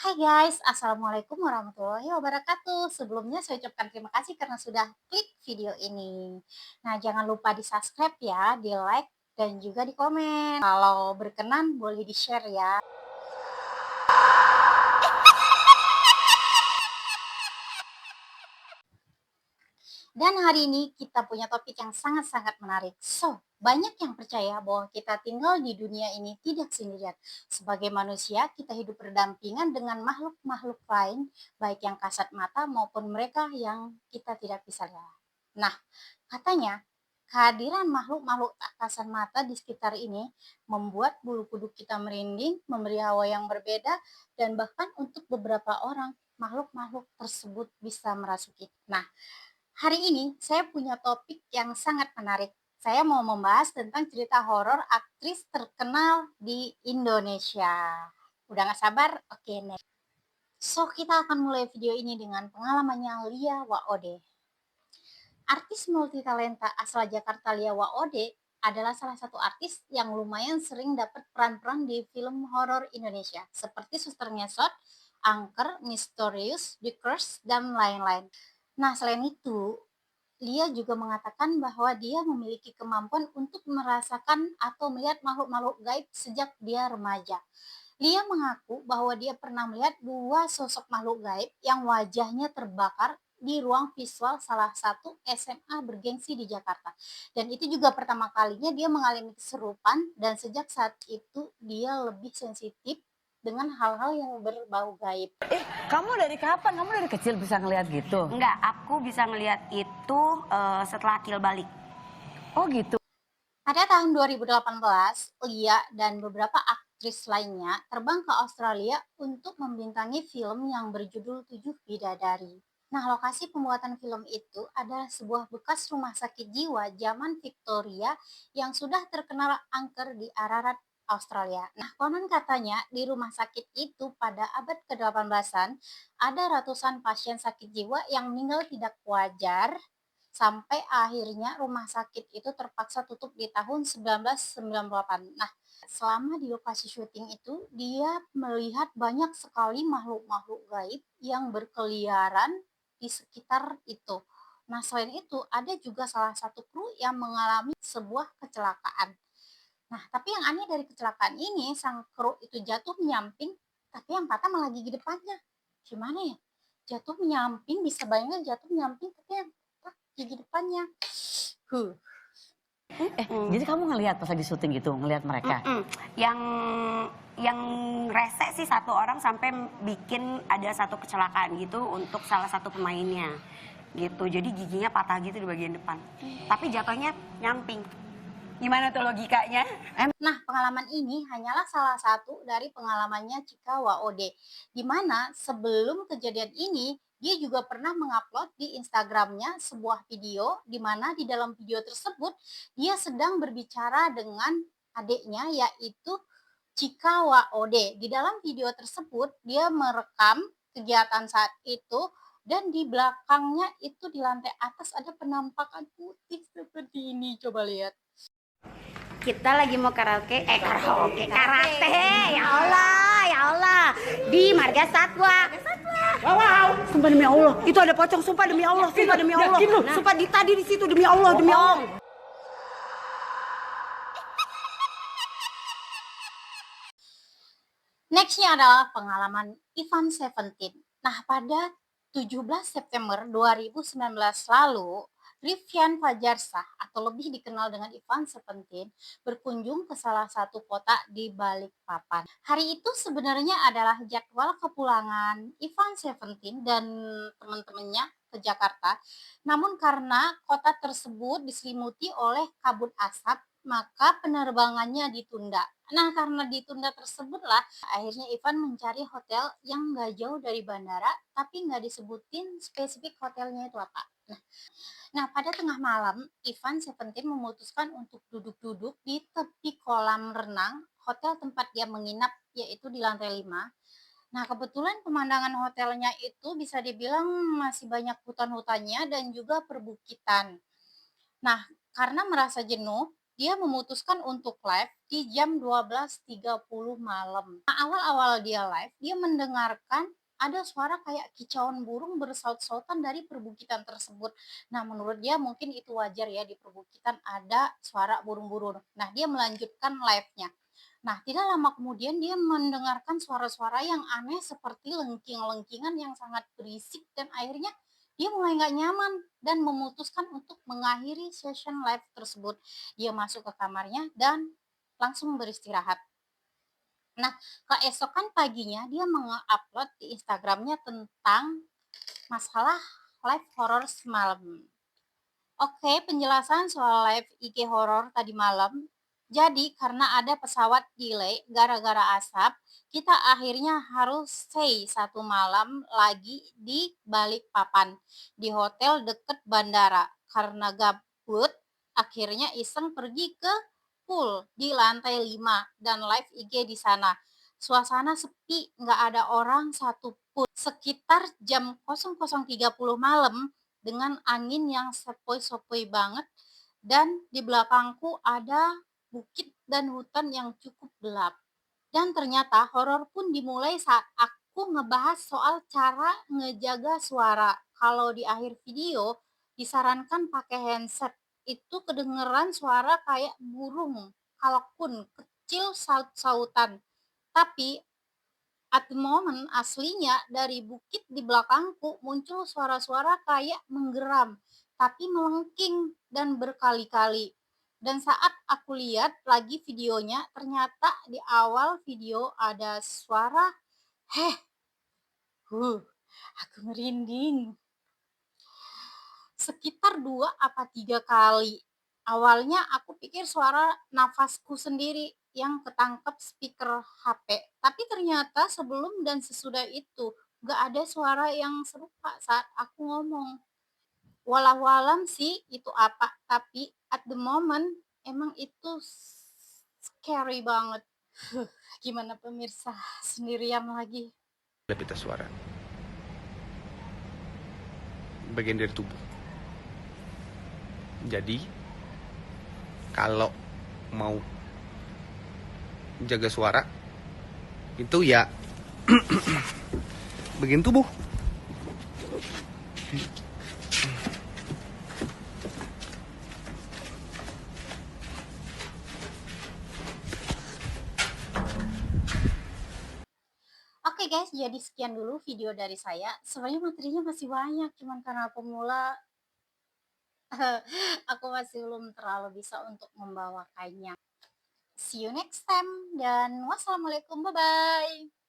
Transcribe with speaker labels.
Speaker 1: Hai guys, Assalamualaikum warahmatullahi wabarakatuh. Sebelumnya saya ucapkan terima kasih karena sudah klik video ini. Nah, jangan lupa di-subscribe ya, di-like, dan juga di komen. Kalau berkenan boleh di-share ya. Dan hari ini kita punya topik yang sangat-sangat menarik. So, banyak yang percaya bahwa kita tinggal di dunia ini tidak sendirian. Sebagai manusia, kita hidup berdampingan dengan makhluk-makhluk lain, baik yang kasat mata maupun mereka yang kita tidak bisa lihat. Nah, katanya kehadiran makhluk-makhluk tak kasat mata di sekitar ini membuat bulu kuduk kita merinding, memberi hawa yang berbeda, dan bahkan untuk beberapa orang, makhluk-makhluk tersebut bisa merasuki. Nah, hari ini saya punya topik yang sangat menarik. Saya mau membahas tentang cerita horor aktris terkenal di Indonesia. Udah gak sabar? Oke, next. So, kita akan mulai video ini dengan pengalamannya Lia Waode. Artis multitalenta asal Jakarta Lia Waode adalah salah satu artis yang lumayan sering dapat peran-peran di film horor Indonesia, seperti Suster Ngesot, Angker, Misterius, The Curse, dan lain-lain. Nah, selain itu, Lia juga mengatakan bahwa dia memiliki kemampuan untuk merasakan atau melihat makhluk-makhluk gaib sejak dia remaja. Lia mengaku bahwa dia pernah melihat dua sosok makhluk gaib yang wajahnya terbakar di ruang visual salah satu SMA bergengsi di Jakarta. Dan itu juga pertama kalinya dia mengalami keserupan, dan sejak saat itu dia lebih sensitif dengan hal-hal yang berbau gaib.
Speaker 2: Kamu dari kapan? Kamu dari kecil bisa ngelihat gitu?
Speaker 3: Enggak, aku bisa ngelihat itu setelah Akil balik.
Speaker 2: Oh gitu.
Speaker 1: Pada tahun 2018, Lia dan beberapa aktris lainnya terbang ke Australia untuk membintangi film yang berjudul Tujuh Bidadari. Nah, lokasi pembuatan film itu adalah sebuah bekas rumah sakit jiwa zaman Victoria yang sudah terkenal angker di Ararat, Australia. Nah, konon katanya di rumah sakit itu pada abad ke-18-an ada ratusan pasien sakit jiwa yang meninggal tidak wajar, sampai akhirnya rumah sakit itu terpaksa tutup di tahun 1998. Nah, selama di lokasi syuting itu, dia melihat banyak sekali makhluk-makhluk gaib yang berkeliaran di sekitar itu. Nah, selain itu, ada juga salah satu kru yang mengalami sebuah kecelakaan. Nah, tapi yang aneh dari kecelakaan ini, sang kru itu jatuh menyamping, tapi yang patah malah gigi depannya. Gimana ya? Jatuh menyamping, bisa bayangin jatuh menyamping, tapi yang patah gigi depannya. Huh.
Speaker 2: Jadi kamu ngelihat pas lagi syuting gitu, ngelihat mereka?
Speaker 3: Yang yang rese sih satu orang sampai bikin ada satu kecelakaan gitu untuk salah satu pemainnya gitu. Jadi giginya patah gitu di bagian depan. Tapi jatuhnya nyamping. Gimana tuh logikanya?
Speaker 1: Nah, pengalaman ini hanyalah salah satu dari pengalamannya Chika Waode, di mana sebelum kejadian ini, dia juga pernah mengupload di Instagramnya sebuah video, di mana di dalam video tersebut, dia sedang berbicara dengan adiknya, yaitu Chika Waode. Di dalam video tersebut, dia merekam kegiatan saat itu, dan di belakangnya itu di lantai atas ada penampakan putih seperti ini. Coba lihat.
Speaker 3: Kita lagi mau karate, ya Allah, di Marga Satwa.
Speaker 2: Wow, sumpah demi Allah, itu ada pocong, sumpah demi Allah, sumpah demi Allah, sumpah di tadi di situ demi Allah, demi Allah.
Speaker 1: Nextnya adalah pengalaman Ivan Seventeen. Nah, pada 17 September 2019 lalu, Rifyan Fajarsah atau lebih dikenal dengan Ivan Seventeen berkunjung ke salah satu kota di Balikpapan. Hari itu sebenarnya adalah jadwal kepulangan Ivan Seventeen dan teman-temannya ke Jakarta. Namun karena kota tersebut diselimuti oleh kabut asap, maka penerbangannya ditunda. Nah, karena ditunda tersebutlah akhirnya Ivan mencari hotel yang nggak jauh dari bandara, tapi nggak disebutin spesifik hotelnya itu apa. Nah, pada tengah malam, Ivan Seventeen memutuskan untuk duduk-duduk di tepi kolam renang hotel tempat dia menginap, yaitu di lantai 5. Nah, kebetulan pemandangan hotelnya itu bisa dibilang masih banyak hutan-hutannya dan juga perbukitan. Nah, karena merasa jenuh, dia memutuskan untuk live di jam 12.30 malam. Nah, awal-awal dia live, dia mendengarkan ada suara kayak kicauan burung bersaut-sautan dari perbukitan tersebut. Nah, menurut dia mungkin itu wajar ya, di perbukitan ada suara burung-burung. Nah, dia melanjutkan live-nya. Nah, tidak lama kemudian dia mendengarkan suara-suara yang aneh seperti lengking-lengkingan yang sangat berisik, dan akhirnya dia mulai nggak nyaman dan memutuskan untuk mengakhiri session live tersebut. Dia masuk ke kamarnya dan langsung beristirahat. Nah, keesokan paginya dia mengupload di Instagramnya tentang masalah live horror semalam. Oke, penjelasan soal live IG horor tadi malam. Jadi, karena ada pesawat delay gara-gara asap, kita akhirnya harus stay satu malam lagi di Balikpapan, di hotel deket bandara. Karena gabut, akhirnya iseng pergi ke pool di lantai 5 dan live IG di sana. Suasana sepi, nggak ada orang satupun. Sekitar jam 00.30 malam, dengan angin yang sepoi-sepoi banget, dan di belakangku ada bukit dan hutan yang cukup gelap. Dan ternyata horor pun dimulai saat aku ngebahas soal cara ngejaga suara. Kalau di akhir video disarankan pakai headset, itu kedengeran suara kayak burung, kalkun kecil saut-sautan. Tapi at the moment aslinya dari bukit di belakangku muncul suara-suara kayak menggeram, tapi melengking dan berkali-kali. Dan saat aku lihat lagi videonya, ternyata di awal video ada suara, heh, huh, aku merinding. Sekitar 2 apa 3 kali. Awalnya aku pikir suara nafasku sendiri yang ketangkep speaker HP, tapi ternyata sebelum dan sesudah itu gak ada suara yang serupa saat aku ngomong. Walau sih itu apa, tapi at the moment emang itu scary banget. Gimana pemirsa, sendirian lagi.
Speaker 4: Ada pita suara, bagian dari tubuh. Jadi kalau mau jaga suara itu ya bagian tubuh.
Speaker 1: Oke guys, jadi sekian dulu video dari saya. Sebenarnya materinya masih banyak, cuman karena pemula aku masih belum terlalu bisa untuk membawakannya. See you next time dan wassalamualaikum, bye bye.